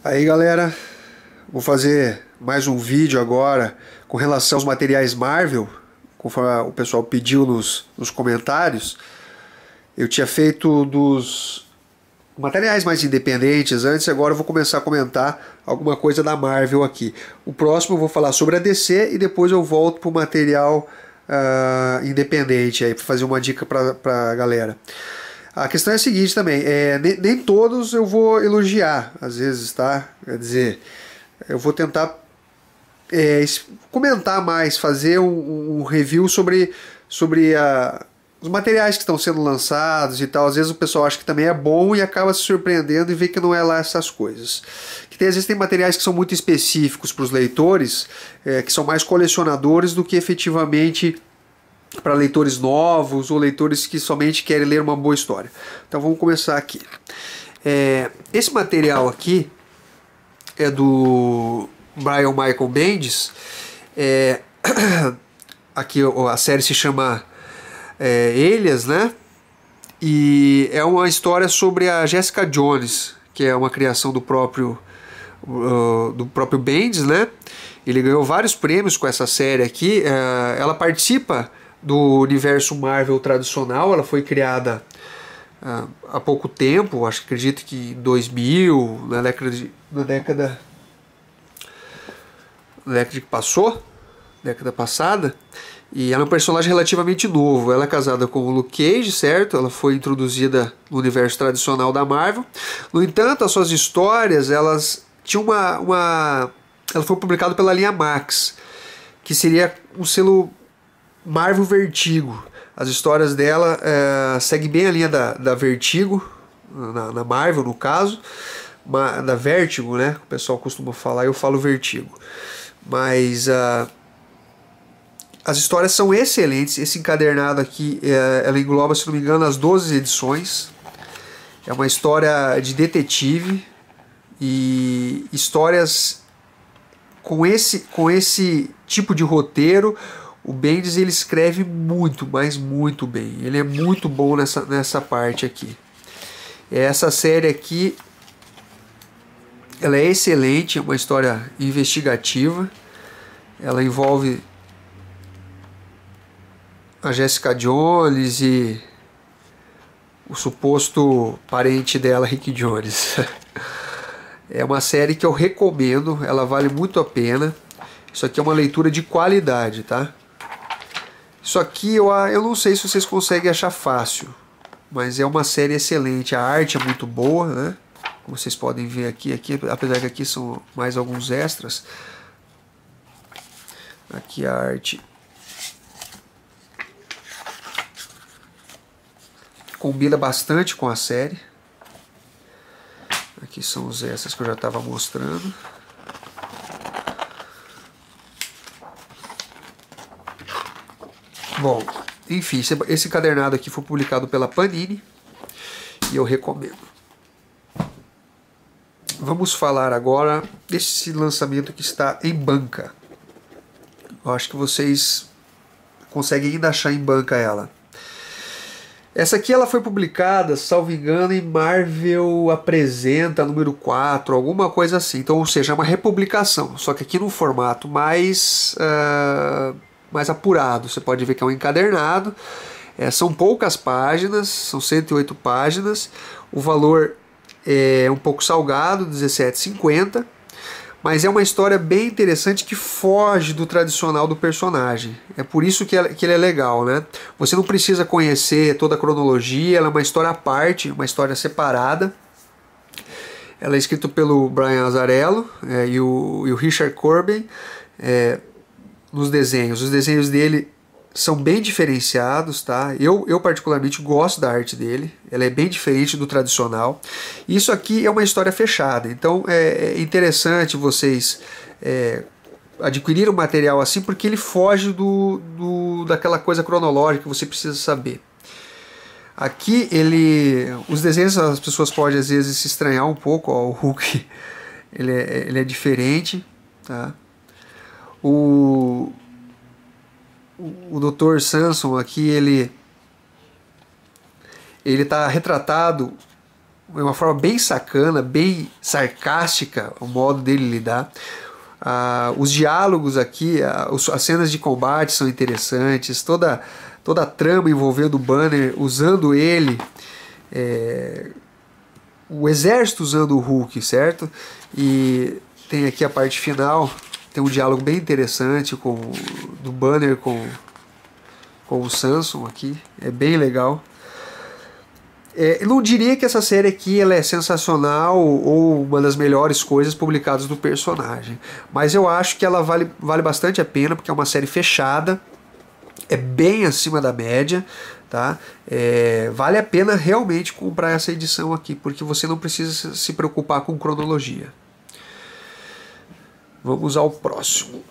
Aí galera, vou fazer mais um vídeo agora com relação aos materiais Marvel, conforme o pessoal pediu nos comentários. Eu tinha feito dos materiais mais independentes antes, agora eu vou começar a comentar alguma coisa da Marvel aqui. O próximo eu vou falar sobre a DC e depois eu volto para o material independente aí para fazer uma dica para a galera. A questão é a seguinte também, nem todos eu vou elogiar, às vezes, tá? Quer dizer, eu vou tentar comentar mais, fazer um review sobre os materiais que estão sendo lançados e tal. Às vezes o pessoal acha que também é bom e acaba se surpreendendo e vê que não é lá essas coisas. Às vezes tem materiais que são muito específicos para os leitores, que são mais colecionadores do que efetivamente para leitores novos ou leitores que somente querem ler uma boa história. Então vamos começar aqui. Esse material aqui é do Brian Michael Bendis. Aqui a série se chama Elias, né? E é uma história sobre a Jessica Jones, que é uma criação do próprio Bendis, né? Ele ganhou vários prêmios com essa série aqui. Ela participa do universo Marvel tradicional. Ela foi criada há pouco tempo, acredito que em 2000, na década que passou, década passada. E ela é um personagem relativamente novo. Ela é casada com o Luke Cage, certo? Ela foi introduzida no universo tradicional da Marvel. No entanto, as suas histórias, elas tinham ela foi publicada pela linha Max, que seria um selo Marvel Vertigo. As histórias dela seguem bem a linha da Vertigo, na Marvel no caso, da Vertigo, né? O pessoal costuma falar, eu falo Vertigo. Mas as histórias são excelentes. Esse encadernado aqui, ela engloba, se não me engano, as 12 edições. É uma história de detetive e histórias com esse tipo de roteiro. O Bendis, ele escreve muito, mas muito bem. Ele é muito bom nessa parte aqui. Essa série aqui, ela é excelente, é uma história investigativa. Ela envolve a Jessica Jones e o suposto parente dela, Rick Jones. É uma série que eu recomendo, ela vale muito a pena. Isso aqui é uma leitura de qualidade, tá? Isso aqui eu não sei se vocês conseguem achar fácil, mas é uma série excelente. A arte é muito boa, né? Como vocês podem ver aqui, apesar que aqui são mais alguns extras. Aqui a arte combina bastante com a série. Aqui são os extras que eu já estava mostrando. Bom, enfim, esse encadernado aqui foi publicado pela Panini e eu recomendo. Vamos falar agora desse lançamento que está em banca. Eu acho que vocês conseguem ainda achar em banca ela. Essa aqui ela foi publicada, salvo engano, em Marvel Apresenta número 4, alguma coisa assim. Então, ou seja, é uma republicação, só que aqui no formato mais apurado. Você pode ver que é um encadernado. São poucas páginas, são 108 páginas. O valor é um pouco salgado, R$17,50. Mas é uma história bem interessante que foge do tradicional do personagem. É por isso que ele é legal, né? Você não precisa conhecer toda a cronologia, ela é uma história à parte, uma história separada. Ela é escrita pelo Brian Azzarello e o Richard Corbin nos desenhos. Os desenhos dele são bem diferenciados, tá? Eu particularmente gosto da arte dele. Ela é bem diferente do tradicional. Isso aqui é uma história fechada, então é interessante vocês adquirir um material assim, porque ele foge daquela coisa cronológica que você precisa saber. Aqui os desenhos, as pessoas podem às vezes se estranhar um pouco. Ó, o Hulk ele é diferente, tá? O Dr. Samson aqui, ele está retratado uma forma bem sacana, bem sarcástica o modo dele lidar. Os diálogos aqui, as cenas de combate são interessantes, toda a trama envolvendo o Banner, usando ele, o exército usando o Hulk, certo? E tem aqui a parte final, tem um diálogo bem interessante do Banner com o Samson aqui, é bem legal. Eu não diria que essa série aqui ela é sensacional ou uma das melhores coisas publicadas do personagem, mas eu acho que ela vale bastante a pena, porque é uma série fechada, é bem acima da média, tá? Vale a pena realmente comprar essa edição aqui, porque você não precisa se preocupar com cronologia. Vamos ao próximo.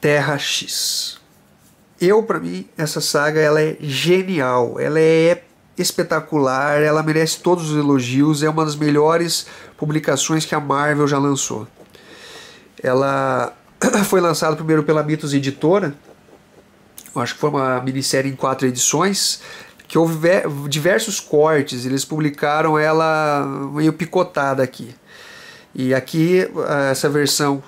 Terra X. Para mim, essa saga ela é genial, ela é espetacular, ela merece todos os elogios, é uma das melhores publicações que a Marvel já lançou. Ela foi lançada primeiro pela Mitos Editora, eu acho que foi uma minissérie em 4 edições, que houve diversos cortes, eles publicaram ela meio picotada aqui. E aqui, essa versão,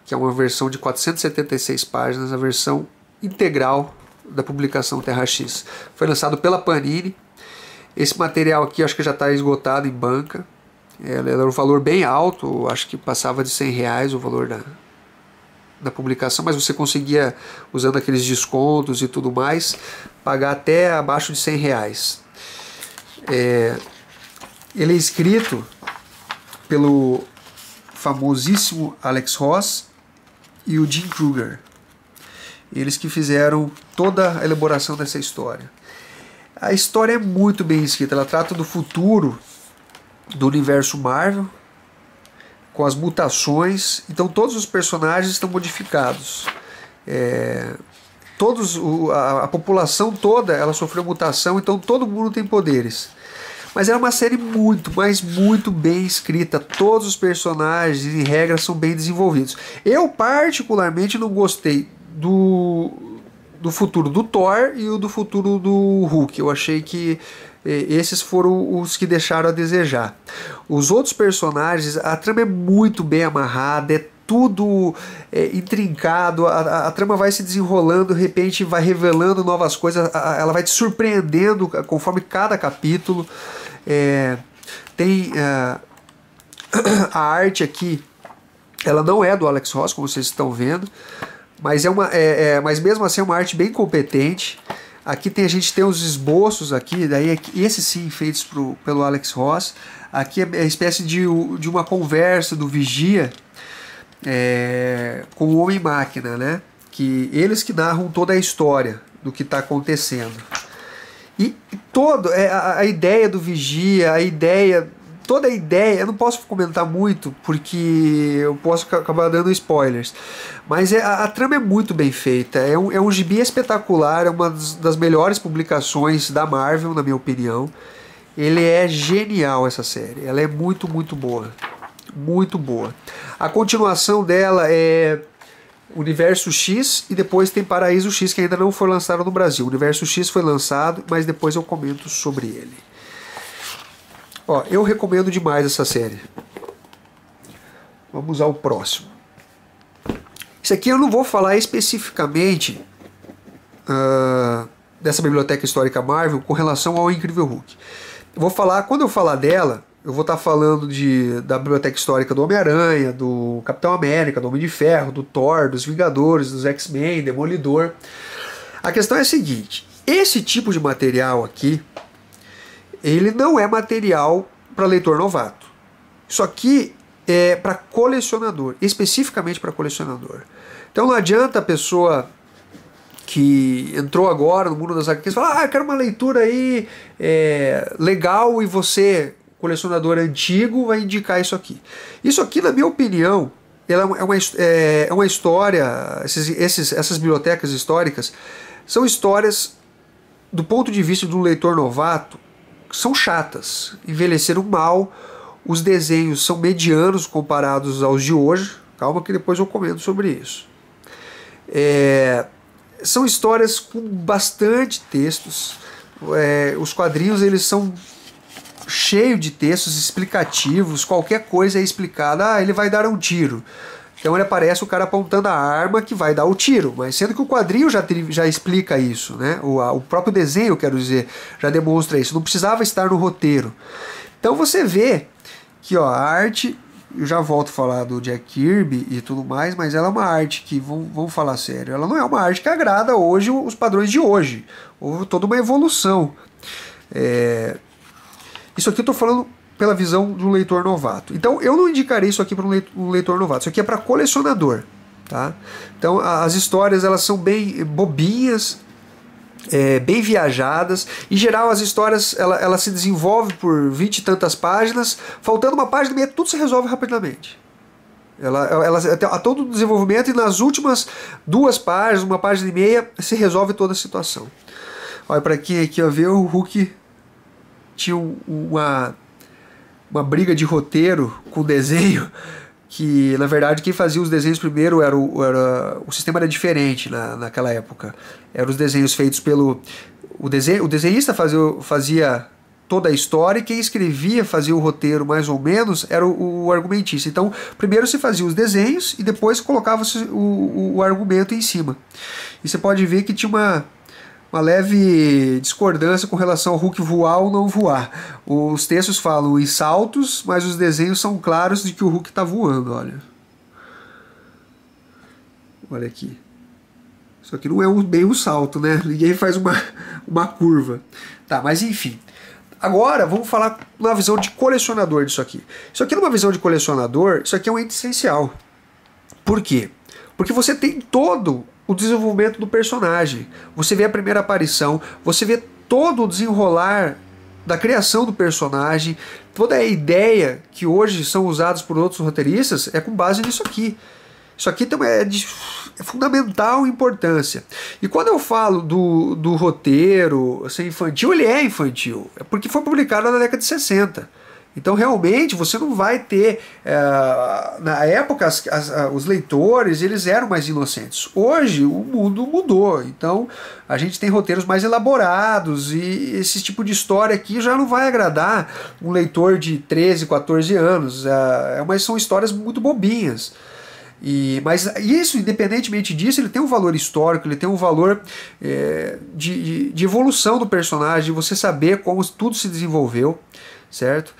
que é uma versão de 476 páginas, a versão integral da publicação Terra X. Foi lançado pela Panini. Esse material aqui acho que já está esgotado em banca. Era um valor bem alto, acho que passava de R$100 o valor da publicação, mas você conseguia, usando aqueles descontos e tudo mais, pagar até abaixo de R$100. Ele é escrito pelo famosíssimo Alex Ross e o Jim Krueger. Eles que fizeram toda a elaboração dessa história. A história é muito bem escrita, ela trata do futuro do universo Marvel, com as mutações, então todos os personagens estão modificados. A população toda ela sofreu mutação, então todo mundo tem poderes. Mas era uma série muito, mas muito bem escrita. Todos os personagens, em regra, são bem desenvolvidos. Eu particularmente não gostei do futuro do Thor e o do futuro do Hulk. Eu achei que esses foram os que deixaram a desejar. Os outros personagens, a trama é muito bem amarrada, é tudo intrincado, a trama vai se desenrolando, de repente vai revelando novas coisas, ela vai te surpreendendo conforme cada capítulo. Tem a arte aqui, ela não é do Alex Ross, como vocês estão vendo, mas mas mesmo assim é uma arte bem competente. Aqui a gente tem os esboços aqui, daí esses sim feitos pelo Alex Ross. Aqui é a espécie de uma conversa do Vigia com o Homem-Máquina, né? Que eles que narram toda a história do que está acontecendo. E a ideia do Vigia, toda a ideia, eu não posso comentar muito porque eu posso acabar dando spoilers, mas a trama é muito bem feita, é um gibi espetacular, é uma das melhores publicações da Marvel, na minha opinião. Ele é genial, essa série, ela é muito, muito boa, muito boa. A continuação dela é Universo X e depois tem Paraíso X, que ainda não foi lançado no Brasil. O Universo X foi lançado, mas depois eu comento sobre ele. Eu recomendo demais essa série. Vamos ao próximo. Isso aqui eu não vou falar especificamente dessa Biblioteca Histórica Marvel com relação ao Incrível Hulk. Quando eu falar dela, eu vou estar falando da Biblioteca Histórica do Homem-Aranha, do Capitão América, do Homem de Ferro, do Thor, dos Vingadores, dos X-Men, Demolidor. A questão é a seguinte: esse tipo de material aqui, ele não é material para leitor novato. Isso aqui é para colecionador, especificamente para colecionador. Então não adianta a pessoa que entrou agora no mundo das HQs falar: eu quero uma leitura aí legal, e você, colecionador antigo, vai indicar isso aqui. Isso aqui, na minha opinião, ela é uma história, essas bibliotecas históricas são histórias, do ponto de vista de um leitor novato, são chatas, envelheceram mal, os desenhos são medianos comparados aos de hoje. Calma que depois eu comento sobre isso. São histórias com bastante textos. Os quadrinhos eles são cheio de textos explicativos, qualquer coisa é explicada. Ah, ele vai dar um tiro. Então ele aparece o cara apontando a arma que vai dar o tiro, mas sendo que o quadrinho já explica isso, né? O próprio desenho, quero dizer, já demonstra isso. Não precisava estar no roteiro. Então você vê que ó, a arte, eu já volto a falar do Jack Kirby e tudo mais, mas ela é uma arte que, vamos falar sério, ela não é uma arte que agrada hoje os padrões de hoje. Houve toda uma evolução. Isso aqui eu estou falando pela visão de um leitor novato. Então eu não indicaria isso aqui para um leitor novato. Isso aqui é para colecionador, tá? Então as histórias elas são bem bobinhas, bem viajadas. Em geral as histórias ela se desenvolve por 20 e tantas páginas, faltando uma página e meia tudo se resolve rapidamente. Há todo o desenvolvimento e nas últimas 2 páginas, 1 página e meia, se resolve toda a situação. Olha, para quem aqui ó, vê, o Hulk tinha uma briga de roteiro com o desenho, que na verdade quem fazia os desenhos primeiro o sistema era diferente naquela época. Eram os desenhos feitos pelo... O desenhista fazia toda a história e quem escrevia, fazia o roteiro mais ou menos, era o argumentista. Então primeiro se fazia os desenhos e depois colocava-se o argumento em cima. E você pode ver que tinha uma leve discordância com relação ao Hulk voar ou não voar. Os textos falam em saltos, mas os desenhos são claros de que o Hulk está voando, olha. Olha aqui. Isso aqui não é bem um salto, né? Ninguém faz uma curva. Tá, mas enfim. Agora vamos falar numa visão de colecionador disso aqui. Isso aqui numa visão de colecionador, isso aqui é um ente essencial. Por quê? Porque você tem todo o desenvolvimento do personagem. Você vê a primeira aparição, você vê todo o desenrolar da criação do personagem, toda a ideia que hoje são usadas por outros roteiristas é com base nisso aqui. Isso aqui também é de fundamental importância. E quando eu falo do roteiro ser infantil, ele é infantil. É porque foi publicado na década de 60. Então realmente você não vai ter... na época os leitores eles eram mais inocentes. Hoje o mundo mudou. Então a gente tem roteiros mais elaborados e esse tipo de história aqui já não vai agradar um leitor de 13, 14 anos. Mas são histórias muito bobinhas. Mas isso, independentemente disso, ele tem um valor histórico, ele tem um valor de evolução do personagem, de você saber como tudo se desenvolveu, certo?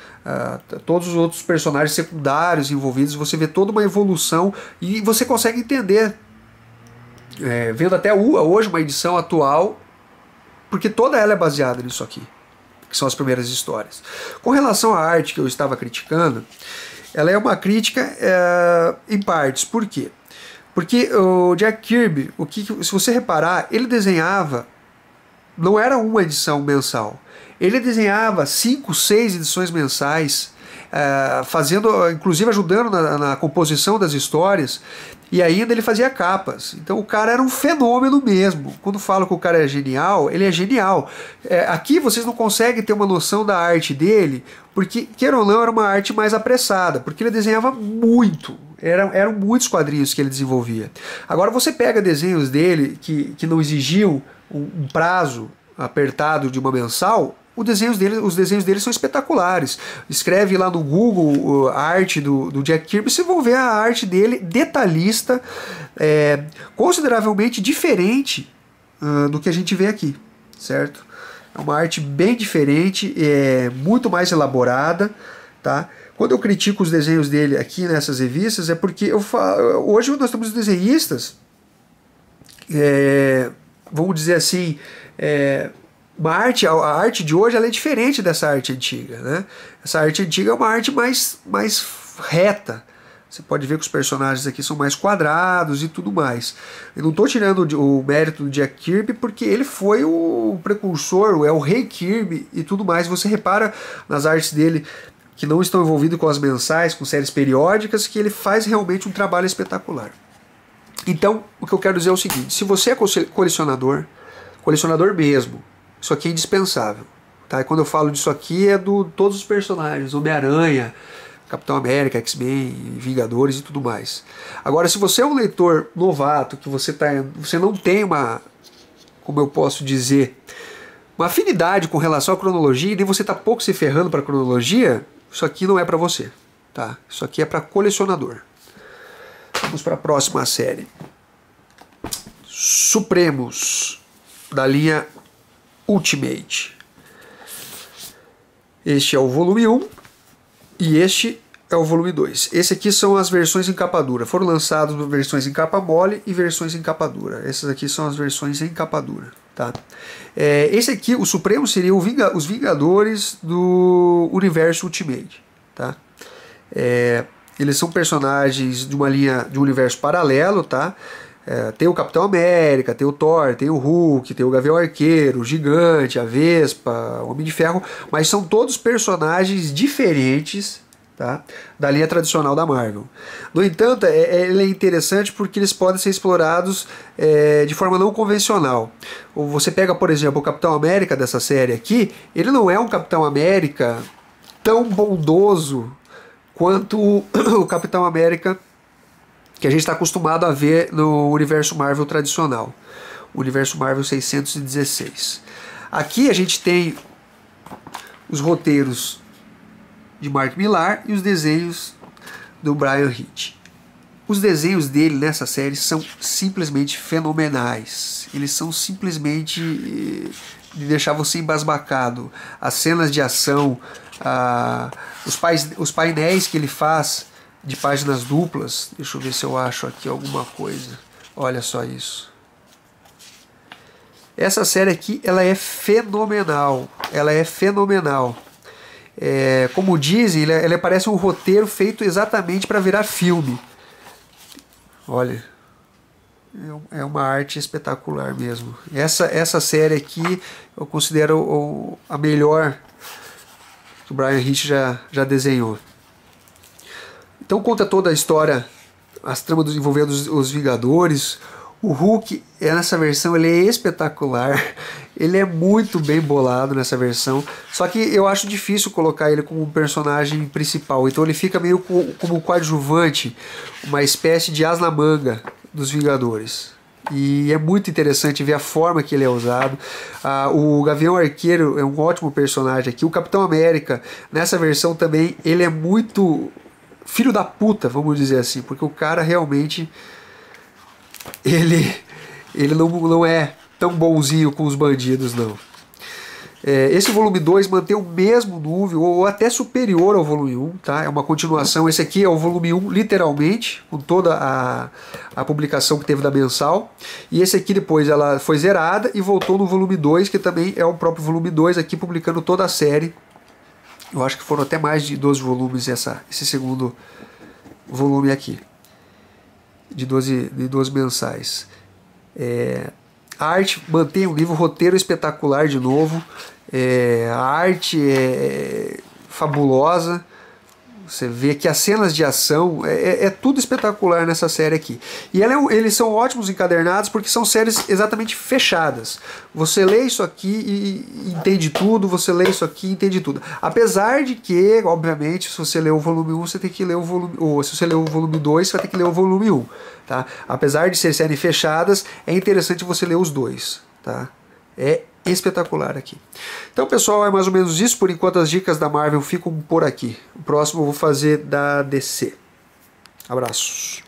Todos os outros personagens secundários envolvidos, você vê toda uma evolução e você consegue entender, vendo até hoje uma edição atual, porque toda ela é baseada nisso aqui, que são as primeiras histórias. Com relação à arte que eu estava criticando, ela é uma crítica em partes. Por quê? Porque o Jack Kirby, se você reparar, ele desenhava, não era uma edição mensal, ele desenhava 5, 6 edições mensais, inclusive ajudando na composição das histórias, e ainda ele fazia capas. Então o cara era um fenômeno mesmo. Quando falo que o cara é genial, ele é genial. Aqui vocês não conseguem ter uma noção da arte dele, porque, queira ou não, era uma arte mais apressada, porque ele desenhava muito. Eram muitos quadrinhos que ele desenvolvia. Agora você pega desenhos dele que não exigiam um prazo apertado de uma mensal, os desenhos dele são espetaculares. Escreve lá no Google a arte do Jack Kirby, vocês vão ver a arte dele detalhista, consideravelmente diferente do que a gente vê aqui, certo? É uma arte bem diferente, muito mais elaborada, tá? Quando eu critico os desenhos dele aqui nessas revistas, é porque hoje nós temos desenhistas, vamos dizer assim, a arte de hoje ela é diferente dessa arte antiga, né? Essa arte antiga é uma arte mais reta. Você pode ver que os personagens aqui são mais quadrados e tudo mais. Eu não estou tirando o mérito do Jack Kirby, porque ele foi o precursor, é o rei Kirby e tudo mais. Você repara nas artes dele que não estão envolvidas com as mensais, com séries periódicas, que ele faz realmente um trabalho espetacular. Então, o que eu quero dizer é o seguinte: se você é colecionador mesmo, isso aqui é indispensável, tá? E quando eu falo disso aqui é todos os personagens, Homem-Aranha, Capitão América, X-Men, Vingadores e tudo mais. Agora, se você é um leitor novato, que você não tem como eu posso dizer, uma afinidade com relação à cronologia, e nem você está pouco se ferrando para a cronologia, isso aqui não é para você. Tá? Isso aqui é para colecionador. Vamos para a próxima série. Supremos, da linha Ultimate. Este é o volume 1 e este é o volume 2. Esse aqui são as versões em capa dura. Foram lançadas versões em capa mole e versões em capa dura. Essas aqui são as versões em capa dura. Tá? Esse aqui, o Supremo, seria os Vingadores do universo Ultimate. Tá? Eles são personagens de uma linha, de um universo paralelo. Tá? Tem o Capitão América, tem o Thor, tem o Hulk, tem o Gavião Arqueiro, o Gigante, a Vespa, o Homem de Ferro, mas são todos personagens diferentes, tá, da linha tradicional da Marvel. No entanto, ele é interessante porque eles podem ser explorados de forma não convencional. Você pega, por exemplo, o Capitão América dessa série aqui, ele não é um Capitão América tão bondoso quanto o Capitão América que a gente está acostumado a ver no universo Marvel tradicional, o universo Marvel 616. Aqui a gente tem os roteiros de Mark Millar e os desenhos do Bryan Hitch. Os desenhos dele nessa série são simplesmente fenomenais. Eles são simplesmente de deixar você embasbacado. As cenas de ação, os painéis que ele faz de páginas duplas. Deixa eu ver se eu acho aqui alguma coisa. Olha só isso. Essa série aqui, ela é fenomenal. Ela é fenomenal. Como dizem, ela parece um roteiro feito exatamente para virar filme. Olha, é uma arte espetacular mesmo. Essa série aqui eu considero a melhor que o Bryan Hitch já desenhou. Então conta toda a história, as tramas envolvendo os Vingadores. O Hulk, nessa versão, ele é espetacular. Ele é muito bem bolado nessa versão. Só que eu acho difícil colocar ele como um personagem principal. Então ele fica meio como coadjuvante, uma espécie de as na manga dos Vingadores. E é muito interessante ver a forma que ele é usado. O Gavião Arqueiro é um ótimo personagem aqui. O Capitão América, nessa versão também, ele é muito filho da puta, vamos dizer assim, porque o cara realmente ele não é tão bonzinho com os bandidos, não. Esse volume 2 mantém o mesmo nível, ou até superior ao volume 1, tá? É uma continuação. Esse aqui é o volume 1, literalmente, com toda a publicação que teve da mensal. E esse aqui depois ela foi zerada e voltou no volume 2, que também é o próprio volume 2, aqui publicando toda a série. Eu acho que foram até mais de 12 volumes esse segundo volume aqui, de 12 mensais. A arte mantém o livro, roteiro espetacular de novo, a arte é fabulosa. Você vê que as cenas de ação é tudo espetacular nessa série aqui. E eles são ótimos encadernados porque são séries exatamente fechadas. Você lê isso aqui e entende tudo, você lê isso aqui e entende tudo. Apesar de que, obviamente, se você ler o volume 1, você tem que ler o volume... Ou se você ler o volume 2, você vai ter que ler o volume 1. Tá? Apesar de ser séries fechadas, é interessante você ler os dois. Tá? É espetacular aqui. Então, pessoal, é mais ou menos isso. Por enquanto, as dicas da Marvel ficam por aqui. O próximo eu vou fazer da DC. Abraços.